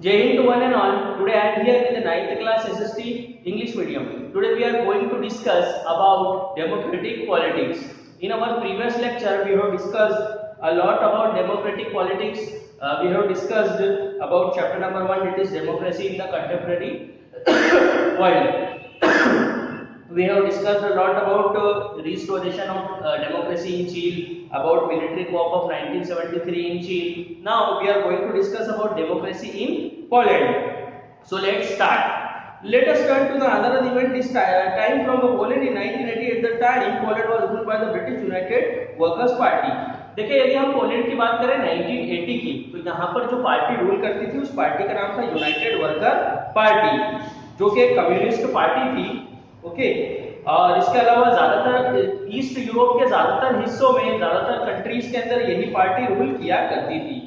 Jai Hind to one and all. Today I am here in the 9th class SST English medium. Today we are going to discuss about democratic politics. In our previous lecture we have discussed a lot about democratic politics. We have discussed about chapter number 1, it is democracy in the contemporary world. We have discussed a lot about restoration of democracy in Chile, about military coup of 1973 in Chile. Now we are going to discuss about democracy in Poland. So let's start. Let us turn to the another event this time from the Poland in 1980. At the time, Poland was ruled by the British United Workers Party. देखिए यदि हम Poland की बात करें 1980 की, तो यहाँ पर जो पार्टी रूल करती थी उस पार्टी का नाम था यूनाइटेड वर्कर पार्टी, जो कि एक कम्युनिस्ट पार्टी थी। ओके, और इसके अलावा ज्यादातर ईस्ट यूरोप के ज्यादातर हिस्सों में, ज्यादातर कंट्रीज के अंदर यही पार्टी रूल किया करती थी।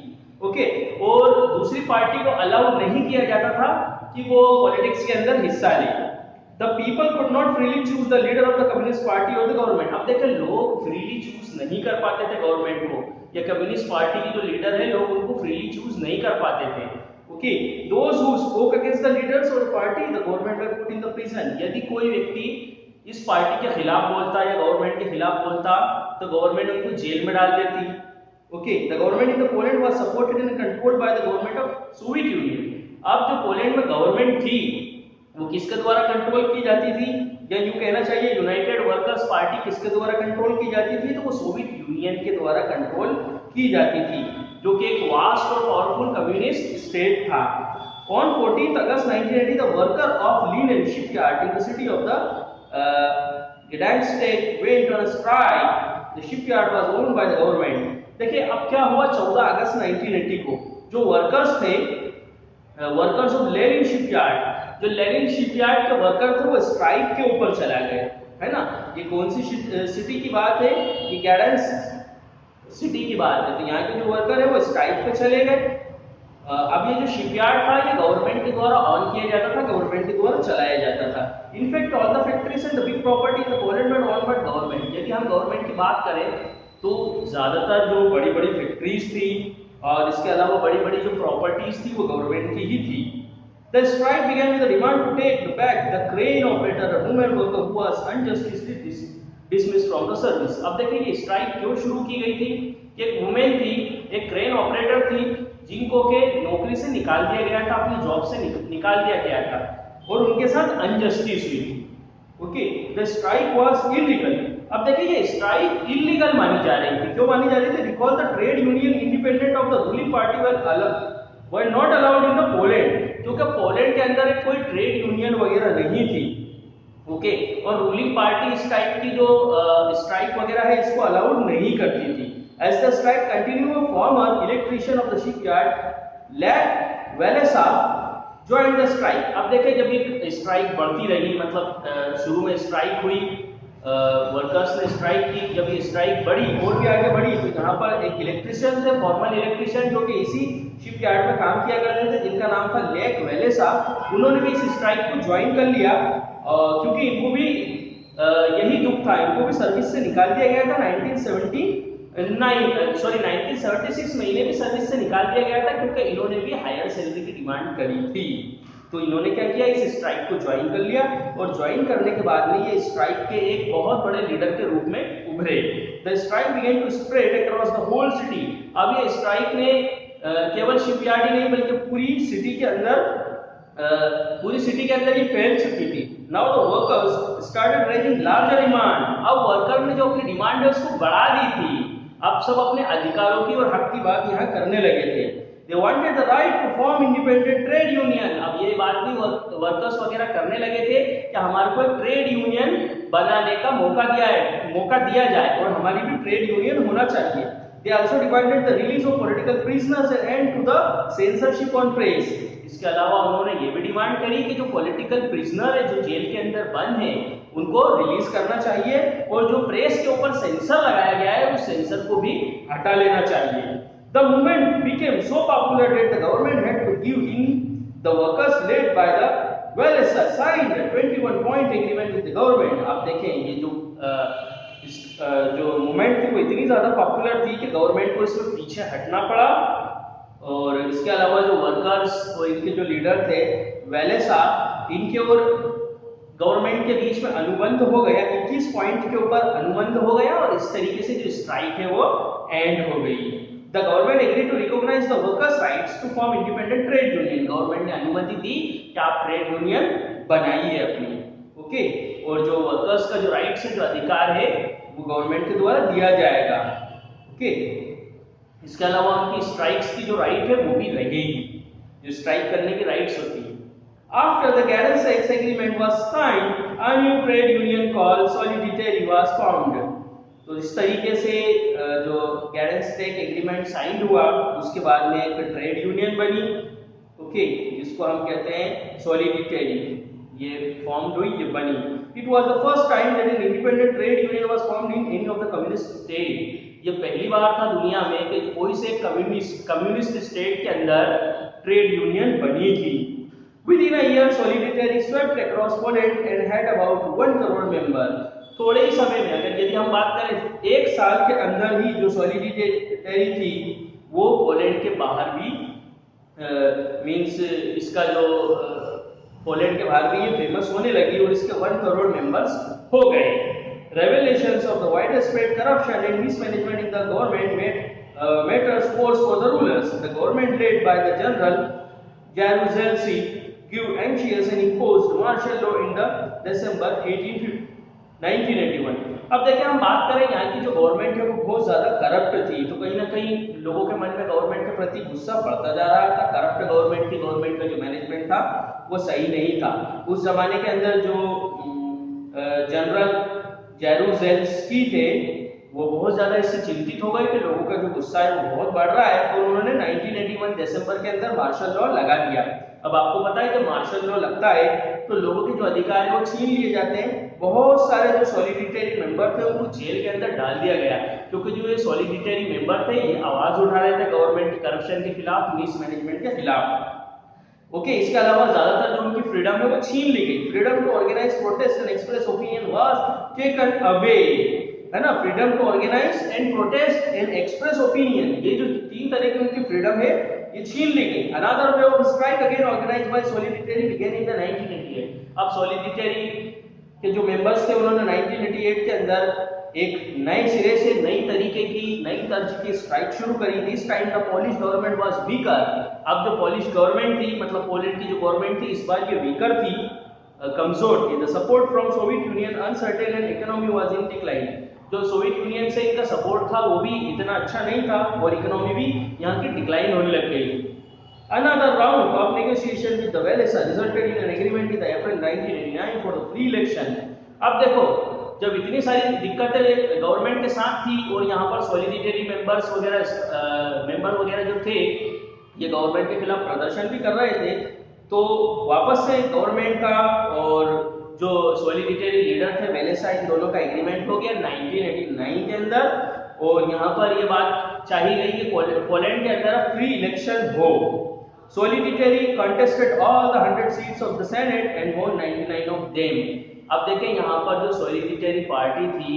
ओके, और दूसरी पार्टी को अलाउ नहीं किया जाता था कि वो पॉलिटिक्स के अंदर हिस्सा ले। The people could not freely choose the leader of the communist party और द गवर्नमेंट। अब देखें, लोग फ्रीली चूज नहीं कर पाते थे गवर्नमेंट को, या कम्युनिस्ट पार्टी की जो लीडर है लोग उनको फ्रीली चूज नहीं कर पाते थे। Okay, those who spoke against the leaders of the party the government were put in the prison. यदि कोई व्यक्ति इस पार्टी के खिलाफ बोलता या गवर्नमेंट के खिलाफ बोलता तो गवर्नमेंट उनको जेल में डाल देती। Okay, the government in the Poland was supported and controlled by the government of Soviet union. अब जो पोलैंड में गवर्नमेंट थी वो किसके द्वारा कंट्रोल की जाती थी, या यूं कहना चाहिए यूनाइटेड वर्कर्स पार्टी किसके द्वारा कंट्रोल की जाती थी, तो वो सोवियत यूनियन के द्वारा कंट्रोल की जाती थी, जो कि एक वास्ट और पावरफुल कम्युनिस्ट स्टेट था। On 14 August 1980 the worker of lean shipyard in the city of the Gdańsk went on a strike. The shipyard was owned by the government. देखिए अब क्या हुआ, 14 अगस्त 1980 को जो वर्कर्स थे, वर्कर्स ऑफ लेनिन शिपयार्ड, जो Lenin shipyard के worker थे वो स्ट्राइक के ऊपर चला गए, है ना। ये कौन सी सिटी की बात है, ये गैडेंस्क सिटी की बात है। तो यहाँ के जो वर्कर है वो स्ट्राइक पे चले गए। अब ये जो शिपयार्ड था ये गवर्नमेंट के द्वारा ऑन किया जाता था, गवर्नमेंट के द्वारा चलाया जाता था। In fact all the factories and the big property in the Poland were owned by government. यदि हम गवर्नमेंट की बात करें तो ज्यादातर जो बड़ी बड़ी फैक्ट्रीज थी और इसके अलावा बड़ी बड़ी जो प्रॉपर्टीज थी वो गवर्नमेंट की ही थी। The strike began with a demand to take back the crane operator, a woman worker who was unjustly dismissed from the service. अब देखिए ये स्ट्राइक क्यों शुरू की गई थी कि एक वुमेन थी, एक क्रेन ऑपरेटर थी, जिनको के नौकरी से निकाल दिया गया था, अपनी जॉब से निकाल दिया गया था और उनके साथ अनजस्टिस हुई थी। Okay, the strike was illegal. अब देखिए ये स्ट्राइक इलीगल मानी जा रही थी। क्यों मानी जा रही थी? Because the trade union independent of the ruling party were not allowed in the Poland, क्योंकि पोलैंड के अंदर कोई ट्रेड यूनियन वगैरह नहीं थी। ओके, और रूलिंग पार्टी इस टाइप की जो स्ट्राइक वगैरह है इसको अलाउड नहीं करती थी। As the strike continued, a former electrician of the shipyard, Lech Walesa, joined the strike. अब देखें जब ये स्ट्राइक बढ़ती रही, मतलब शुरू में स्ट्राइक हुई, वर्कर्स ने स्ट्राइक की, जब ये स्ट्राइक बढ़ी और भी आगे बढ़ी तो यहाँ पर एक इलेक्ट्रिशियन थे, फॉर्मल इलेक्ट्रिशियन, जो कि इसी शिपयार्ड में काम किया करते थे, जिनका नाम था लेक वेलेसा। उन्होंने भी इस स्ट्राइक को ज्वाइन कर लिया क्योंकि इनको भी यही दुख था, इनको भी सर्विस से निकाल दिया गया था 1976 में इन्हें भी सर्विस से निकाल दिया गया था, क्योंकि इन्होंने भी हायर सैलरी की डिमांड करी थी। तो इन्होंने क्या किया, इस स्ट्राइक को ज्वाइन कर लिया और ज्वाइन करने के बाद में ये स्ट्राइक के एक बहुत बड़े लीडर के रूप में उभरे। The strike began to spread across the whole city. अब ये स्ट्राइक ने केवल शिपयार्ड ही नहीं बल्कि पूरी सिटी के अंदर ये फैल चुकी थी। Now the workers started raising larger demand. अब वर्कर ने जो अपनी डिमांड है उसको बढ़ा दी थी। अब सब अपने अधिकारों की और हक की बात यहाँ करने लगे थे। They wanted the right to form independent trade union। अब ये बात भी वर्कर्स वगैरह करने लगे थे कि हमारे को एक ट्रेड यूनियन बनाने का मौका दिया जाए और हमारी भी ट्रेड यूनियन होना चाहिए। They also demanded the release of political prisoners and end to the censorship on press। इसके अलावा उन्होंने ये भी डिमांड करी कि जो पॉलिटिकल प्रिजनर है, जो जेल के अंदर बंद है, उनको रिलीज करना चाहिए और जो प्रेस के ऊपर सेंसर लगाया गया है उस सेंसर को भी हटा लेना चाहिए। The movement became so popular that the government had to give in. The workers led by the Walesa signed a 21-point agreement with the government। आप देखें ये जो मूवमेंट थी वो इतनी ज्यादा पॉपुलर थी कि गवर्नमेंट को इसमें पीछे हटना पड़ा और इसके अलावा जो वर्कर्स और इनके जो लीडर थे वेलेसा, इनके और गवर्नमेंट के बीच में अनुबंध हो गया, 21 पॉइंट के ऊपर अनुबंध हो गया और इस तरीके से जो स्ट्राइक है वो एंड हो गई। The government agree to recognise the workers rights to form independent trade union. Government ने अनुमति दी कि आप ट्रेड यूनियन बनाइए अपनी, ओके। और जो वर्कर्स का जो राइट्स है, जो अधिकार है, वो गवर्नमेंट के द्वारा दिया जाएगा, ओके। इसके अलावा उनकी स्ट्राइक्स की जो राइट है वो भी रहेगी, जो स्ट्राइक करने की राइट्स होती है। After the Gaddon-Sykes Agreement was signed, a new trade union called Solidarity was formed. तो इस तरीके से जो Gaddon-Sykes एग्रीमेंट साइन हुआ, उसके बाद में एक ट्रेड यूनियन बनी, ओके, जिसको हम कहते हैं सॉलिडिटेरी। ये फॉर्म हुई, ये बनी। It was the first time that an independent trade union was formed in any of the communist state. ये पहली बार था दुनिया में कि कोई से कम्युनिस्ट स्टेट के अंदर ट्रेड यूनियन बनी थी। Within a year, Solidarity swept across Poland and had about 1 crore members. थोड़े ही समय में, अगर यदि हम बात करें, एक साल के अंदर ही जो सॉलिडारिटी थी वो पोलैंड के बाहर भी मींस इसका जो पोलैंड के बाहर भी ये फेमस होने लगी और इसके 1 करोड़ मेंबर्स हो गए। Revelations of the widespread corruption and mismanagement in the government made matters worse for the rulers. The government led by the General Jaruzelski grew anxious and imposed martial law in the December 1981। अब देखिए, हम बात करें यहाँ की जो government है वो बहुत ज्यादा करप्ट थी, तो कहीं ना कहीं लोगों के मन में गवर्नमेंट के प्रति गुस्सा बढ़ता जा रहा था। करप्ट गवर्नमेंट थी, गवर्नमेंट का जो मैनेजमेंट था वो सही नहीं था। उस जमाने के अंदर जो जनरल जेरुजेल्स्की थे वो बहुत ज्यादा इससे चिंतित हो गए कि लोगों का जो गुस्सा है वो बहुत बढ़ रहा है, और उन्होंने 1981 दिसंबर के अंदर मार्शल लॉ लगा दिया। अब आपको पता है जब मार्शल लॉ लगता है तो लोगों के जो अधिकार है वो छीन लिए जाते हैं। बहुत सारे जो सॉलिडिटेरी मेंबर थे उनको जेल के अंदर डाल दिया गया, क्योंकि जो ये सॉलिडिटेरी मेंबर थे ये आवाज उठा रहे थे गवर्नमेंट की करप्शन के खिलाफ, मिसमैनेजमेंट के खिलाफ, ओके। इसके अलावा ज्यादातर जो उनकी फ्रीडम है वो छीन ली गई। Freedom to organise, protest and express opinion was taken away, है ना। Freedom to organise and protest and express opinion, ये जो 3 तरह की उनकी फ्रीडम है ये छीन ली गई। Another way of strike again organised by solidarity began in the 1988। अब सॉलिडिटेरी के जो मेंबर्स थे उन्होंने 1988 के अंदर एक नए सिरे से नई तरीके की, नई तर्ज की स्ट्राइक शुरू करी। This time the Polish government was weaker. अब जो पोलिश गवर्नमेंट थी, मतलब पोलैंड की जो गवर्नमेंट थी, इस बार ये वीकर थी, कमजोर थी। The support from Soviet union uncertain and economy was in decline. जो सोवियत यूनियन से इनका सपोर्ट था वो भी इतना अच्छा नहीं था और इकोनॉमी भी यहाँ की डिक्लाइन होने लग गई। Another round of negotiation with the Wales resulted in an agreement in the April 1989 for the free election. अब देखो, जब इतनी सारी दिक्कतें गवर्नमेंट के साथ थी और यहाँ पर सॉलिडिटेरी मेंबर्स वगैरह मेंबर वगैरह जो थे ये गवर्नमेंट के खिलाफ प्रदर्शन भी कर रहे थे, तो वापस से गवर्नमेंट का और जो सॉलिडिटेरी लीडर थे वेलेसा, इन दोनों का एग्रीमेंट हो गया 1989 के अंदर। और यहाँ पर ये बात चाही गई कि पोलैंड के अंदर फ्री इलेक्शन हो। Solidarity contested all the 100 seats of the Senate and won 99 of them. अब देखें यहाँ पर जो सॉलिडिटेरी पार्टी थी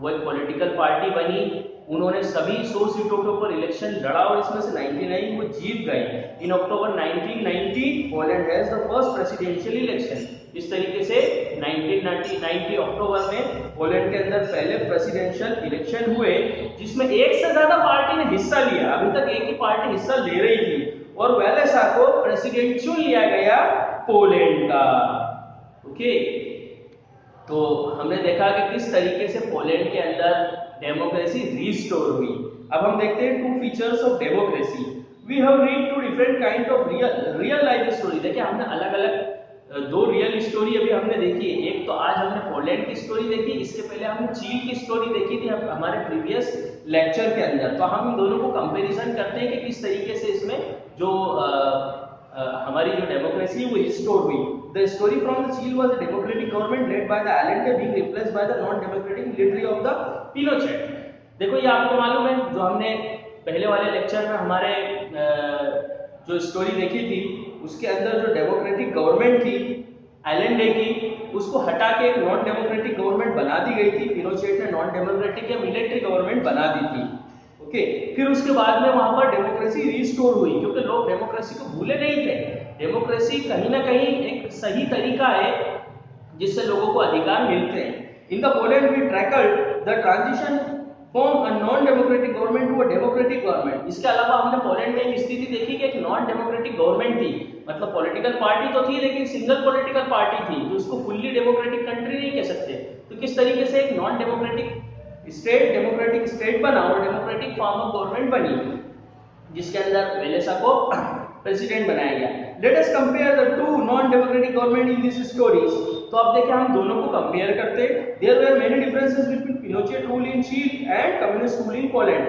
वो एक पॉलिटिकल पार्टी बनी, उन्होंने सभी 100 सीटों के ऊपर इलेक्शन लड़ा और इसमें से 99 वो जीत गए। इन अक्टूबर 1990 Poland has the first presidential election. इस तरीके से 1990 अक्टूबर में पोलैंड के अंदर पहले प्रेसिडेंशियल इलेक्शन हुए जिसमें एक से ज्यादा पार्टी ने हिस्सा लिया। अभी तक एक ही पार्टी हिस्सा ले रही थी और वेलेसा को प्रेसिडेंट चुन लिया गया पोलैंड का, ओके। तो हमने देखा कि किस तरीके से पोलैंड के अंदर डेमोक्रेसी रीस्टोर हुई। अब हम देखते हैं 2 features of democracy. We have read 2 different kind of real life story. देखिए, हमने अलग अलग 2 रियल स्टोरी अभी हमने देखी है। एक तो आज हमने पोलैंड की स्टोरी देखी, इसके पहले हमने चीन की स्टोरी देखी थी हमारे प्रीवियस लेक्चर के अंदर। तो हम इन दोनों को कंपैरिजन करते हैं कि किस तरीके से इसमें जो हमारी जो डेमोक्रेसी वो रिस्टोर हुई। The story from the Chile was a democratic government led by the Allende being replaced by the non-democratic military of the Pinochet. देखो, ये आपको मालूम है, जो हमने पहले वाले लेक्चर में हमारे जो स्टोरी देखी थी उसके अंदर जो डेमोक्रेटिक गवर्नमेंट थी एलेंडे की, उसको हटा के एक नॉन डेमोक्रेटिक गवर्नमेंट बना दी गई थी। पिनोचेट ने नॉन डेमोक्रेटिक या मिलिट्री गवर्नमेंट बना दी थी, ओके, फिर उसके बाद में वहां पर डेमोक्रेसी रिस्टोर हुई, क्योंकि लोग डेमोक्रेसी को भूले नहीं थे। डेमोक्रेसी कहीं ना कहीं एक सही तरीका है जिससे लोगों को अधिकार मिलते हैं। In the Poland we tracked the transition from a non democratic government to a democratic government. इसके अलावा हमने पोलैंड में एक स्थिति देखी कि एक नॉन डेमोक्रेटिक गवर्नमेंट थी, मतलब पॉलिटिकल पार्टी तो थी लेकिन सिंगल पॉलिटिकल पार्टी थी, तो उसको फुल्ली डेमोक्रेटिक कंट्री नहीं कह सकते। तो किस तरीके से एक नॉन डेमोक्रेटिक स्टेट बना और डेमोक्रेटिक फॉर्म ऑफ गवर्नमेंट बनी, जिसके अंदर वेलेसा को प्रेसिडेंट बनाया गया। Let us compare the two non democratic government in this stories. तो अब देखिए हम दोनों को कंपेयर करते हैं। There were many differences between Pinochet rule in Chile and communist rule in Poland.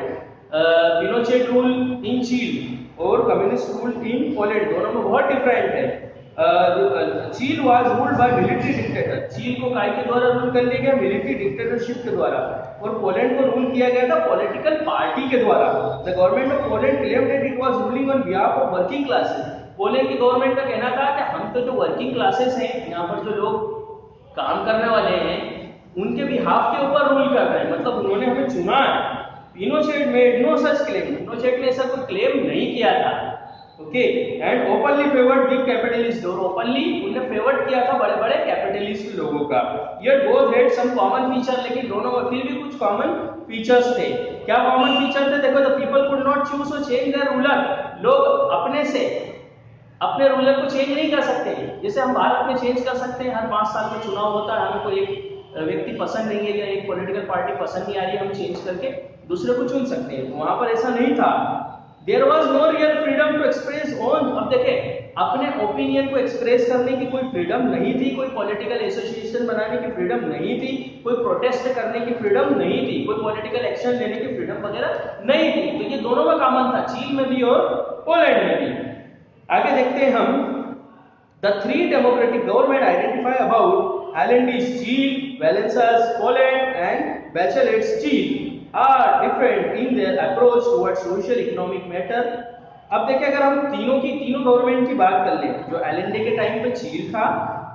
Pinochet rule in Chile और कम्युनिस्ट रूल इन पोलैंड दोनों में बहुत डिफरेंट है। Chile was ruled by military dictator. Chile को काय के द्वारा रूल कर लिया गया? मिलिट्री डिक्टेटरशिप के द्वारा। और पोलैंड को रूल किया गया था पॉलिटिकल पार्टी के द्वारा। The government of Poland claimed that it was ruling on behalf of working classes. Poland की गवर्नमेंट का कहना था कि हम तो जो वर्किंग क्लासेस हैं, यहाँ पर जो लोग काम करने वाले हैं, उनके बिहाफ के ऊपर रूल कर रहे हैं, मतलब उन्होंने हमें चुना है। Pinochet made no such claim. Pinochet ने ऐसा कोई क्लेम नहीं किया था। Okay, and openly favoured big capitalist. और ओपनली उन्होंने फेवर्ड किया था बड़े बड़े कैपिटलिस्ट लोगों का। Yet both had some common feature, लेकिन दोनों में फिर भी कुछ कॉमन फीचर्स थे। क्या कॉमन फीचर थे? देखो, the people could not choose और चेंज देयर रूलर। लोग अपने से अपने रूलर को चेंज नहीं कर सकते, जैसे हम भारत में चेंज कर सकते हैं। हर 5 साल में चुनाव होता है, हमें कोई एक व्यक्ति पसंद नहीं है या एक पॉलिटिकल पार्टी पसंद नहीं आ रही है, हम चेंज करके दूसरे को चुन सकते हैं। वहां पर ऐसा नहीं था। There was no real freedom to express own. अब देखें, अपने ओपिनियन को एक्सप्रेस करने की कोई फ्रीडम नहीं थी, कोई पॉलिटिकल एसोसिएशन बनाने की फ्रीडम नहीं थी, कोई प्रोटेस्ट करने की फ्रीडम नहीं थी, कोई पॉलिटिकल एक्शन लेने की फ्रीडम वगैरह नहीं थी। तो ये दोनों में कॉमन था, चीन में भी और पोलैंड में भी। आगे देखते हैं हम। The 3 democratic government identify about Allende's Chile, Walesa's Poland and बैचेलेट्स चील are different in their approach towards social economic matter। अब देखिए, अगर हम तीनों गवर्नमेंट की बात कर लें, जो एलेंडे के टाइम पे चील था,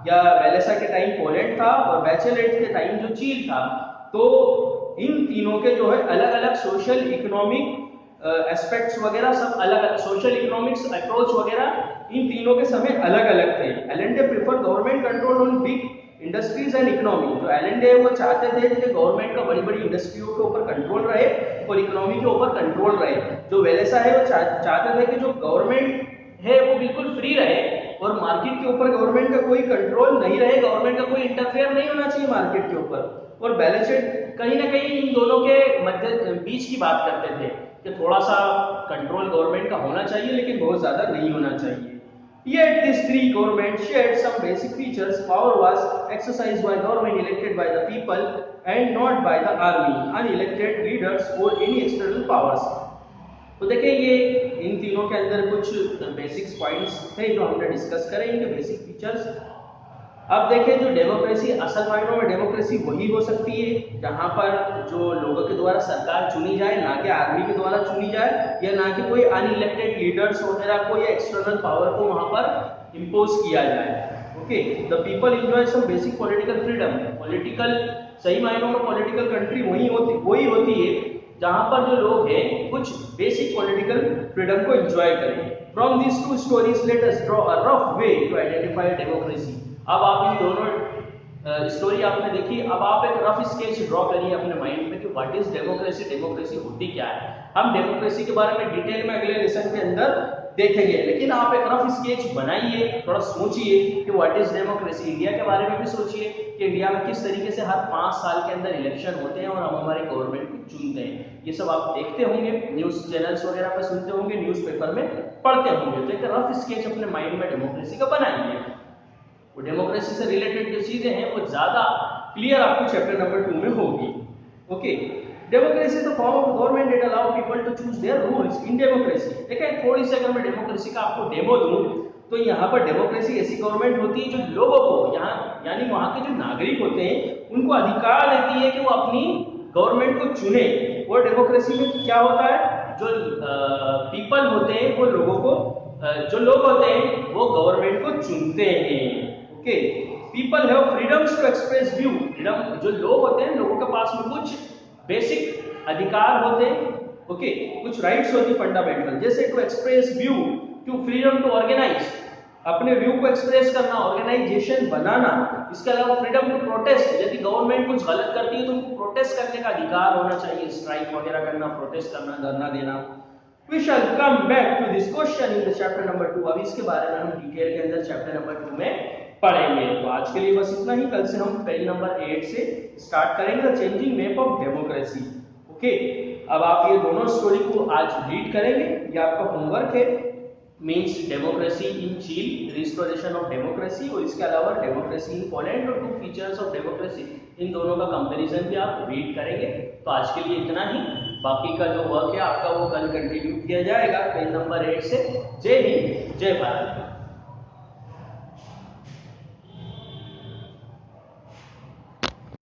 या वेलेसा के टाइम पोलैंड था, और बैचेलेट के टाइम जो चील था, तो इन तीनों के जो है अलग अलग सोशल इकोनॉमिक एस्पेक्ट्स वगैरह सब अलग अलग, सोशल इकोनॉमिक्स अप्रोच वगैरह इन तीनों के समय अलग अलग थे। Allende prefer government control on big industries and economy. जो एलेंडे है वो चाहते थे कि गवर्नमेंट का बड़ी बड़ी इंडस्ट्रियों के ऊपर कंट्रोल रहे और इकोनॉमी के ऊपर कंट्रोल रहे। जो वेलेसा है वो चाहते थे कि जो गवर्नमेंट है वो बिल्कुल फ्री रहे और मार्केट के ऊपर गवर्नमेंट का कोई कंट्रोल नहीं रहे, गवर्नमेंट का कोई इंटरफेयर नहीं होना चाहिए मार्केट के ऊपर। और बैलेंसेड कहीं ना कहीं इन दोनों के मध्य बीच की बात करते थे कि थोड़ा सा कंट्रोल गवर्नमेंट का होना चाहिए लेकिन बहुत ज्यादा नहीं होना चाहिए। Yet these 3 governments shared some basic features. Power was exercised by government elected by the people and not by the army, unelected leaders or any external powers। तो देखिए, ये इन तीनों के अंदर कुछ बेसिक्स पॉइंट्स थे जो हमने डिस्कस करे, इनके बेसिक फीचर्स। अब देखिए, जो डेमोक्रेसी, असल मायनों में डेमोक्रेसी वही हो सकती है जहां पर जो लोगों के द्वारा सरकार चुनी जाए, ना कि आर्मी के द्वारा चुनी जाए, या ना कि कोई अनइलेक्टेड लीडर्स वगैरह को या एक्सटर्नल पावर को वहां पर इम्पोज किया जाए। Okay, the people enjoy some basic political freedom. Political, सही मायनों में पॉलिटिकल कंट्री वही होती है जहां पर जो लोग हैं कुछ बेसिक पॉलिटिकल फ्रीडम को एंजॉय करें। From this 2 stories let us draw a rough way to identify democracy. अब आप इन दोनों स्टोरी आपने देखी, अब आप एक रफ स्केच ड्रॉ करिए अपने माइंड में कि व्हाट इज डेमोक्रेसी, डेमोक्रेसी होती क्या है। हम डेमोक्रेसी के बारे में डिटेल में अगले लेसन के अंदर देखेंगे, लेकिन आप एक रफ स्केच बनाइए, थोड़ा सोचिए कि व्हाट इज डेमोक्रेसी। इंडिया के बारे में भी सोचिए कि इंडिया में किस तरीके से हर 5 साल के अंदर इलेक्शन होते हैं और हम हमारी गवर्नमेंट को चुनते हैं। ये सब आप देखते होंगे, न्यूज चैनल्स वगैरह पर सुनते होंगे, न्यूज़पेपर में पढ़ते होंगे। तो एक रफ स्केच अपने माइंड में डेमोक्रेसी का बनाइए। वो डेमोक्रेसी से रिलेटेड जो चीजें हैं वो ज्यादा क्लियर आपको चैप्टर नंबर 2 में होगी। Okay, democracy is the form of government that allow people to choose their rules in democracy. देखिए, थोड़ी सी अगर मैं डेमोक्रेसी का आपको डेमो दूं तो यहाँ पर डेमोक्रेसी ऐसी गवर्नमेंट होती है जो लोगों को, यहाँ यानी वहाँ के जो नागरिक होते हैं उनको अधिकार देती है कि वो अपनी गवर्नमेंट को चुने। और डेमोक्रेसी में क्या होता है, जो पीपल होते हैं वो लोगों को, जो लोग होते हैं वो गवर्नमेंट को चुनते हैं। Okay, people have freedoms to express view. Freedom, जो लोग होते हैं लोगों के पास में कुछ बेसिक अधिकार होते हैं ओके, कुछ राइट्स होती फंडामेंटल, जैसे to express view, to freedom to organise, अपने व्यू को एक्सप्रेस करना, ऑर्गेनाइजेशन बनाना, इसके अलावा फ्रीडम टू प्रोटेस्ट, यदि गवर्नमेंट कुछ गलत करती है तो उनको प्रोटेस्ट करने का अधिकार होना चाहिए, स्ट्राइक वगैरह करना, प्रोटेस्ट करना, धरना देना। We shall come back to this question in the chapter number 2। अब इसके बारे में हम डिटेल के अंदर चैप्टर नंबर 2 में पढ़ेंगे। तो आज के लिए बस इतना ही, कल से हम पेज नंबर 8 से स्टार्ट करेंगे, changing map of democracy. Okay, अब आप ये दोनों स्टोरी को आज रीड करेंगे, ये आपका होमवर्क है। मीन्स डेमोक्रेसी इन चीन, रिस्टोरेशन ऑफ डेमोक्रेसी, और इसके अलावा डेमोक्रेसी इन पोलैंड और 2 फीचर्स ऑफ डेमोक्रेसी, इन दोनों का कंपैरिजन भी आप रीड करेंगे। तो आज के लिए इतना ही, बाकी का जो वर्क है आपका वो कल कंटिन्यू किया जाएगा पेज नंबर 8 से। जय हिंद, जय भारत।